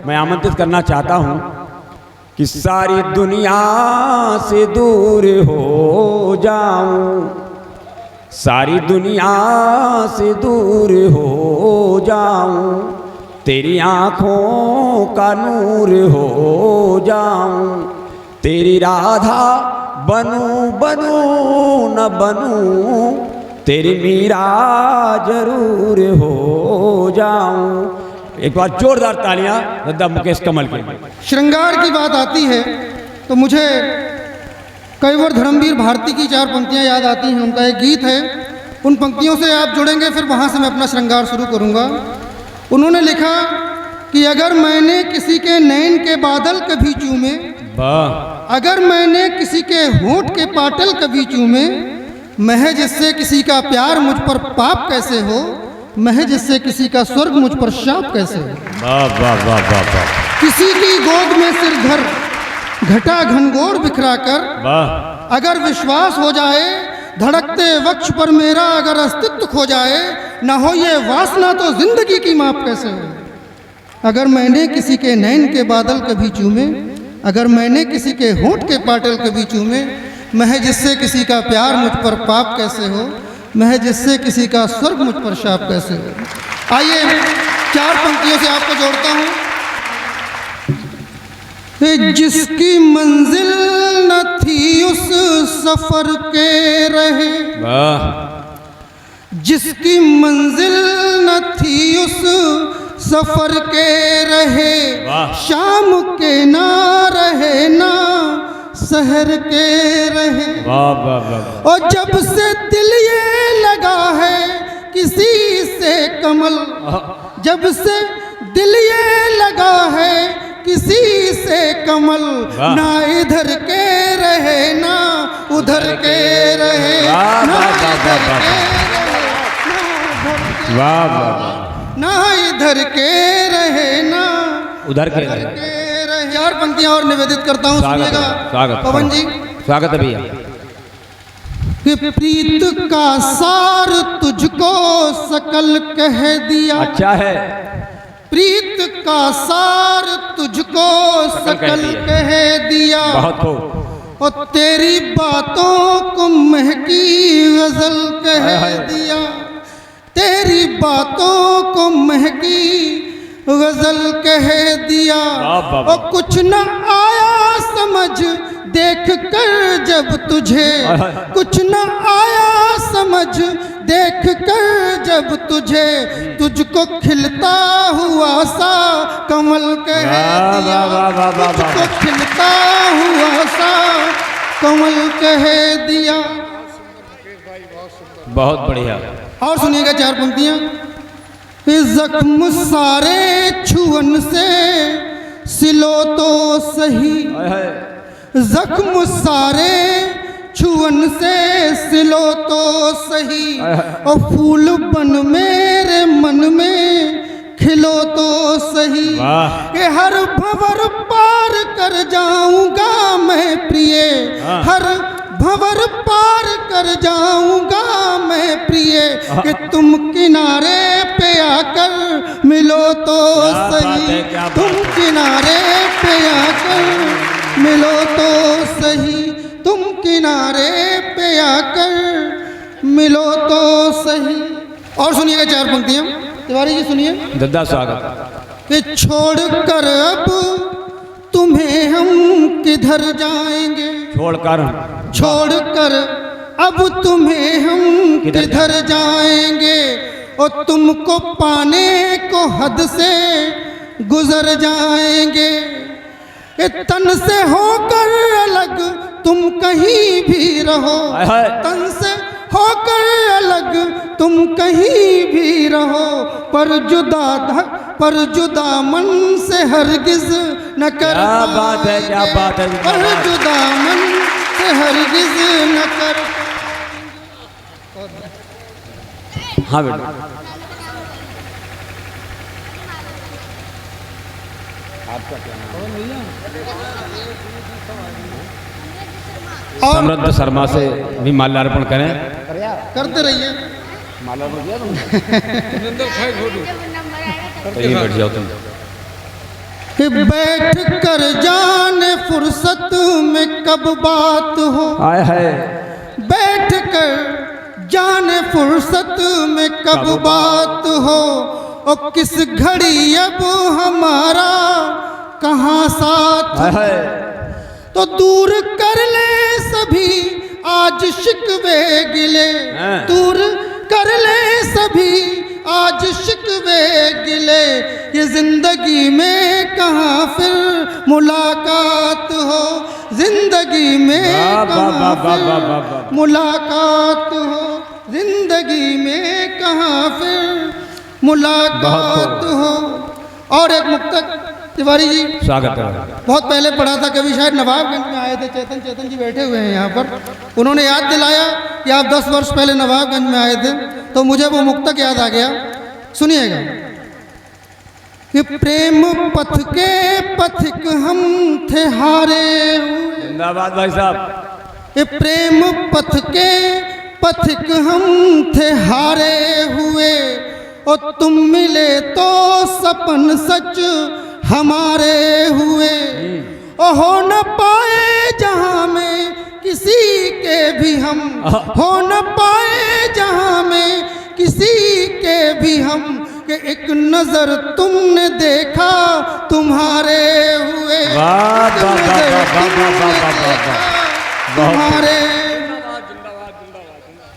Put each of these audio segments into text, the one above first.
मैं आमंत्रित करना चाहता हूं कि सारी दुनिया से दूर हो जाऊं, सारी दुनिया से दूर हो जाऊं, तेरी आँखों का नूर हो जाऊं, तेरी राधा बनूं बनूं न बनूं, तेरी मीरा जरूर हो जाऊं। एक बार जोरदार तालियां दादा मुकेश कमल के। श्रृंगार की बात आती है तो मुझे कईवर धर्मवीर भारती की 4 पंक्तियां याद आती हैं। उनका एक गीत है, उन पंक्तियों से आप जुड़ेंगे, फिर वहाँ से मैं अपना श्रृंगार शुरू करूँगा। उन्होंने लिखा कि अगर मैंने किसी के नैन के बादल कभी चूमे, अगर मैंने किसी के होंठ के पाटल कभी चूमे, महज इससे किसी का प्यार मुझ पर पाप कैसे हो, महज इससे किसी का स्वर्ग मुझ पर शाप कैसे हो। वाह वाह वाह वाह वाह। किसी की गोद में सिर धर घटा घनघोर बिखरा कर, अगर विश्वास हो जाए धड़कते वक्ष पर मेरा, अगर अस्तित्व खो जाए ना हो ये वासना तो जिंदगी की माप कैसे हो। अगर मैंने किसी के नैन के बादल कभी चूमे, अगर मैंने किसी के होंठ के पाटल कभी चूमे, महज इससे किसी का प्यार मुझ पर पाप कैसे हो, महज इससे किसी का स्वर्ग मुझ पर शाप कैसे हो। आइए 4 पंक्तियों से आपको जोड़ता हूँ। जिसकी मंजिल न थी उस सफर के रहे, जिसकी मंजिल न थी उस सफर के रहे, शाम के ना रहे ना शहर के रहे। और जब से दिल ये लगा है किसी से कमल, जब से दिल ये लगा है किसी से कमल, ना इधर के रहे ना उधर के रहे, ना इधर के ना इधर के रहे ना उधर के रहे। 4 पंक्तियां और निवेदित करता हूँ, सुनिएगा पवन जी। स्वागत है भैया। कि प्रीत का सार तुझको सकल कह दिया, अच्छा है। प्रीत का सार तुझको सकल कह दिया, बहुत हो। और तेरी बातों को महकी गजल कह दिया, तेरी बातों को महकी गजल कह दिया। और कुछ न आया समझ देख कर जब तुझे, कुछ न आया समझ देख कर जब तुझे, तुझको खिलता हुआ सा कमल कह दिया, तुझको खिलता हुआ सा कमल कह दिया। बहुत बढ़िया। और सुनिएगा 4 पंक्तियां। जख्म सारे छुअन से सिलो तो सही, जख्म सारे छुअन से सिलो तो सही, और फूल बन मेरे मन में खिलो तो सही। ये हर भंवर पार कर जाऊंगा मैं प्रिय, हर भंवर पार कर जाऊंगा मैं प्रिय, कि तुम किनारे पे आकर मिलो तो सही, तुम किनारे पे आकर मिलो तो सही, तुम किनारे पे आकर मिलो तो सही। और सुनिएगा 4 पंक्तियां, तिवारी जी सुनिए। दादा स्वागत। कि छोड़ कर अब तुम्हें हम किधर जाएंगे, छोड़कर अब तुम्हें हम किधर जाएंगे, और तुमको पाने को हद से गुजर जाएंगे। तन से होकर अलग तुम कहीं भी रहो, तन से होकर अलग तुम कहीं भी रहो, पर जुदा मन से हरगिज न कर पाएंगे, क्या बात है, पर जुदा मन से हरगिज न कर। हाँ बेटा। आपका क्या नाम? समृद्ध शर्मा से भी माल्यार्पण करें। करते रहिए। माला हो गया तुमने तो यहीं बैठ जाओ तुम। कि बैठ कर जाने फुर्सत में कब बात हो, आए है बैठ कर जाने फुर्सत में कब बात हो, और किस घड़ी अब हमारा कहाँ साथ आए हो। है तो दूर कर ले सभी आज शिकवे गिले, हाँ। दूर कर ले सभी आज शिकवे गिले, ये जिंदगी में कहाँ फिर मुलाकात हो, जिंदगी में वाह, वाह, कहाँ वाह, वाह, वाह, वाह, फिर वाह। मुलाकात हो, जिंदगी में कहाँ फिर मुलाकात बहुत हो। और एक मुक्तक तिवारी जी स्वागत है। बहुत पहले पढ़ा था, कभी शायद नवाबगंज में आए थे, चेतन जी बैठे हुए हैं यहाँ पर, उन्होंने याद दिलाया कि आप 10 वर्ष पहले नवाबगंज में आए थे, तो मुझे वो मुक्तक याद आ गया। सुनिएगा कि प्रेम पथ के पथिक हम थे हारे हुए, जिंदाबाद भाई साहब। ये प्रेम पथ के पथिक हम थे हारे हुए, और तुम मिले तो सपन सच हमारे हुए, और हो न पाए जहां में किसी के भी हम, हो न पाए जहां में किसी के भी हम, कि एक नजर तुमने देखा तुम्हारे हुए, वाह, एक वाह, वाह, नजर वाह, वाह, तुमने वाह, वाह, वाह, देखा वाह। तुम्हारे,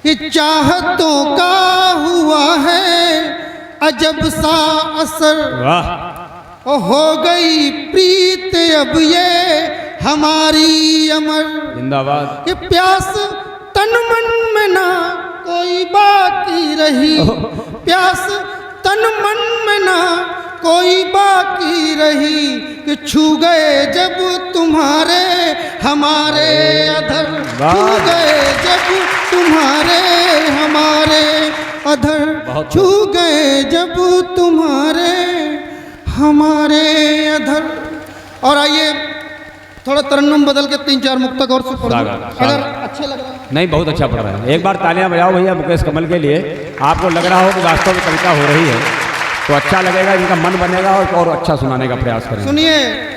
कि चाहतों का हुआ है अजब सा असर, वाह ओ हो गई प्रीत अब ये हमारी अमर, जिंदाबाद। कि प्यास तन मन में ना कोई बाकी रही, प्यास तन मन में ना कोई बाकी रही, कि छू गए जब तुम्हारे हमारे अधर, छू गए जब तुम्हारे हमारे अधर, छू गए जब तुम्हारे हमारे अधर। और आइए थोड़ा तरन्नुम बदल के 3-4 मुक्तक और से पढ़ दूं, अगर अच्छे लग रहा है। नहीं, बहुत अच्छा पढ़ रहा है। एक बार तालियां बजाओ भैया मुकेश कमल के लिए। आपको लग रहा हो कि वास्तव में कविता हो रही है तो अच्छा लगेगा, इनका मन बनेगा और अच्छा सुनाने का प्रयास करेंगे। सुनिए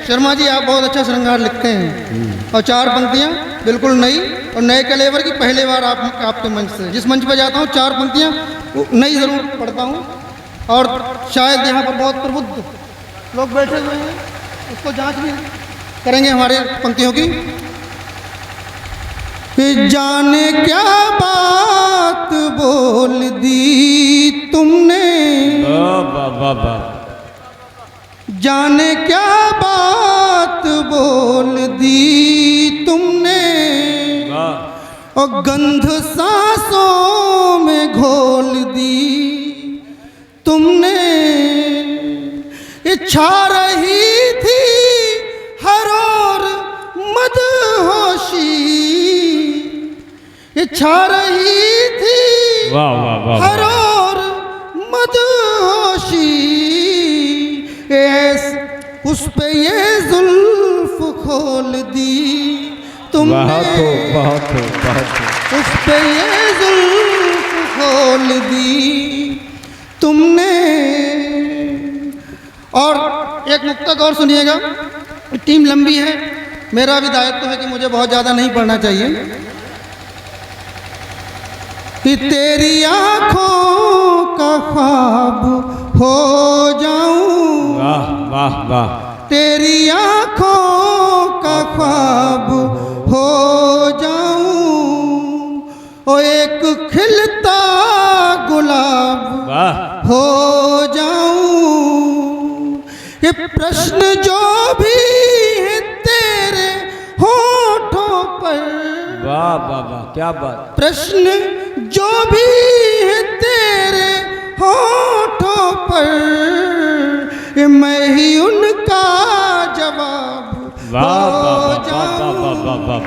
शर्मा जी, आप बहुत अच्छा श्रृंगार लिखते हैं, और 4 पंक्तियां बिल्कुल नई और नए कलेवर की, पहली बार आपके मंच से, जिस मंच पर जाता हूँ 4 पंक्तियां नई ज़रूर पढ़ता हूँ, और शायद यहाँ पर बहुत प्रबुद्ध लोग बैठे हुए हैं, उसको जांच भी करेंगे हमारे पंक्तियों की। कि जाने क्या बात बोल दी तुमने, जाने क्या बात बोल दी तुमने, और गंध सांसों में घोल दी तुमने, इच्छा रही थी हर और मदहोशी, इच्छा रही थी हर और मदहोशी, उस पे ये जुल्फ खोल दी तुमने, उस पे ये जुल्फ खोल दी तुमने। और एक मुक्तक और सुनिएगा, टीम लंबी है, मेरा भी दायित्व है कि मुझे बहुत ज़्यादा नहीं पढ़ना चाहिए। कि तेरी आँखों का ख्वाब हो जाऊं, वाह वाह वाह, तेरी आँखों का ख्वाब हो जाऊं, ओ एक खिलता गुलाब हो जाऊं, ये प्रश्न जो भी है तेरे होठों पर, वाह वाह वाह, क्या बात। प्रश्न जो भी है तेरे होठों पर, ये मैं ही उनका जवाब हो जाऊं,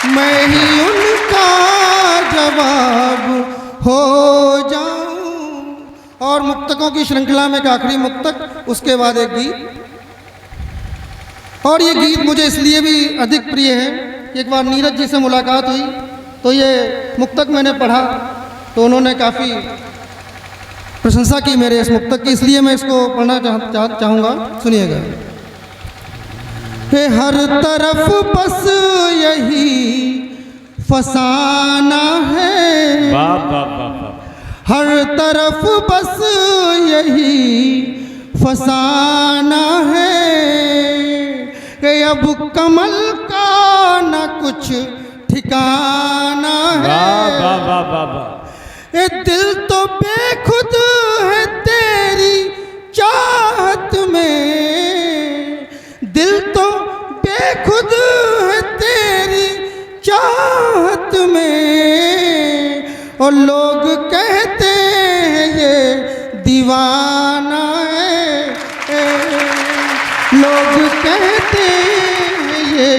मैं ही उनका जवाब हो जाऊं। और मुक्तकों की श्रृंखला में एक आखिरी मुक्तक, उसके बाद एक गीत। और ये गीत मुझे इसलिए भी अधिक प्रिय है कि एक बार नीरज जी से मुलाकात हुई तो ये मुक्तक मैंने पढ़ा, तो उन्होंने काफ़ी प्रशंसा की मेरे इस मुक्तक की, इसलिए मैं इसको पढ़ना चाहूँगा। सुनिएगा। हर तरफ बस यही फसाना है, हर तरफ बस यही फसाना है कि अब कमल का न कुछ ठिकाना है। ये दिल तो बेखुद है तेरी चाहत में, दिल तो बेखुद है तेरी चाहत में, और लोग कहते हैं ये दीवाना है, लोग कहते हैं ये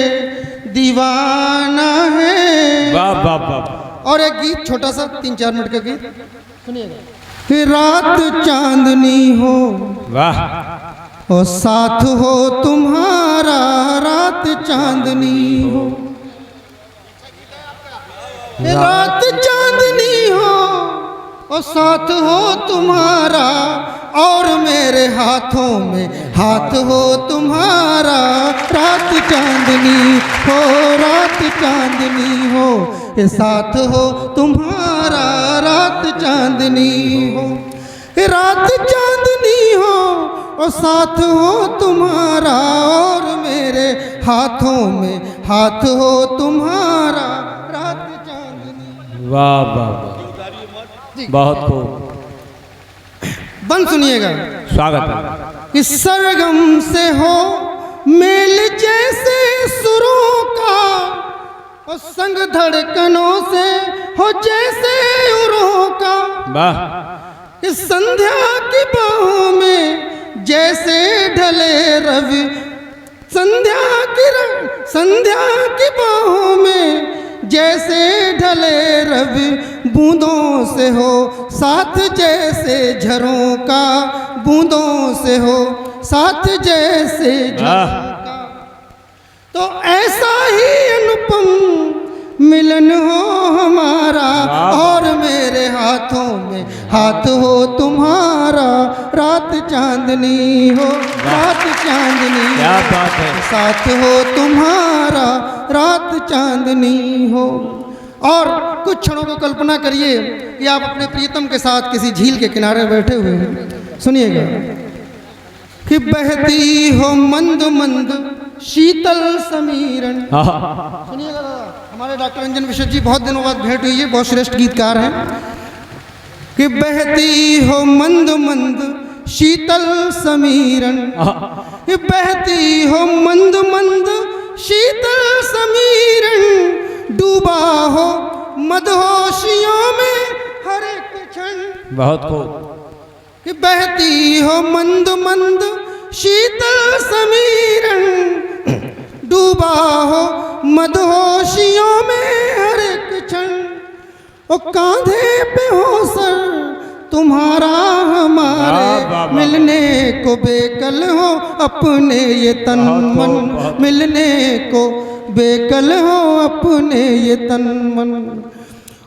दीवाना है। वाह वाह वाह। और एक गीत छोटा सा 3-4 मिनट का गीत सुनिएगा। रात चांदनी हो, वाह, और साथ हो तुम्हारा, रात चांदनी हो, रात चांदनी हो और साथ हो तुम्हारा, और मेरे हाथों में हाथ हो तुम्हारा, रात चांदनी हो, रात चांदनी हो, ये साथ हो तुम्हारा, रात चांदनी हो, रात चांदनी हो और साथ हो तुम्हारा, और मेरे हाथों में हाथ हो तुम्हारा, रात चांदनी। वाह वाह, बहुत खूब। बंद सुनिएगा। स्वागत है। इस सरगम से हो मेल जैसे सुरों का, और संग धड़कनों से हो जैसे उरों का, वाह। इस संध्या की बाहों में जैसे ढले रवि, संध्या की बाहों में जैसे ढले रवि, बूंदों से हो साथ जैसे झरों का, बूंदों से हो साथ जैसे झरों का, तो ऐसा ही अनुपम मिलन हो हमारा, और मेरे हाथों में हाथ हो तुम्हारा, रात चांदनी हो, रात चांदनी, क्या बात है। साथ हो तुम्हारा, रात चांदनी हो। और कुछ क्षणों को कल्पना करिए कि आप अपने प्रियतम के साथ किसी झील के किनारे बैठे हुए हैं। सुनिएगा कि बहती हो मंद मंद शीतल समीरण। सुनिएगा दादा, हमारे डॉक्टर रंजन विश्व जी बहुत दिनों बाद भेंट हुई है, बहुत श्रेष्ठ गीतकार हैं। कि बहती हो मंद मंद शीतल समीरण, कि बहती हो मंद मंद शीतल समीरण, डूबा हो मदहोशियों में हर एक क्षण। बहुत खूब। कि बहती हो मंद मंद शीतल समीरण, डूबा हो मदहोशियों में हर एक क्षण, ओ कांधे पे हो सर तुम्हारा हमारे, मिलने को बेकल हो अपने ये तन मन, मिलने को बेकल हो अपने ये तन मन,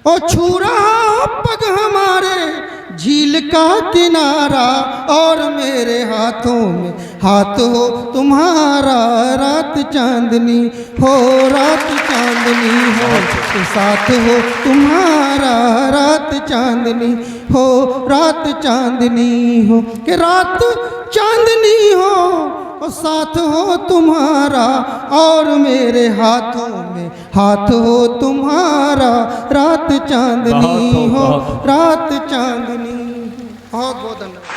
ओ छू रहा पग हमारे झील का किनारा, और मेरे हाथों में हाथ हो तुम्हारा, रात चांदनी हो, रात चांदनी हो, साथ हो तुम्हारा, रात चांदनी हो, रात चांदनी हो, कि रात चांदनी हो और साथ हो तुम्हारा, और मेरे हाथों में हाथ हो तुम्हारा, रात चांदनी हो, रात चांदनी। बहुत बहुत धन्यवाद।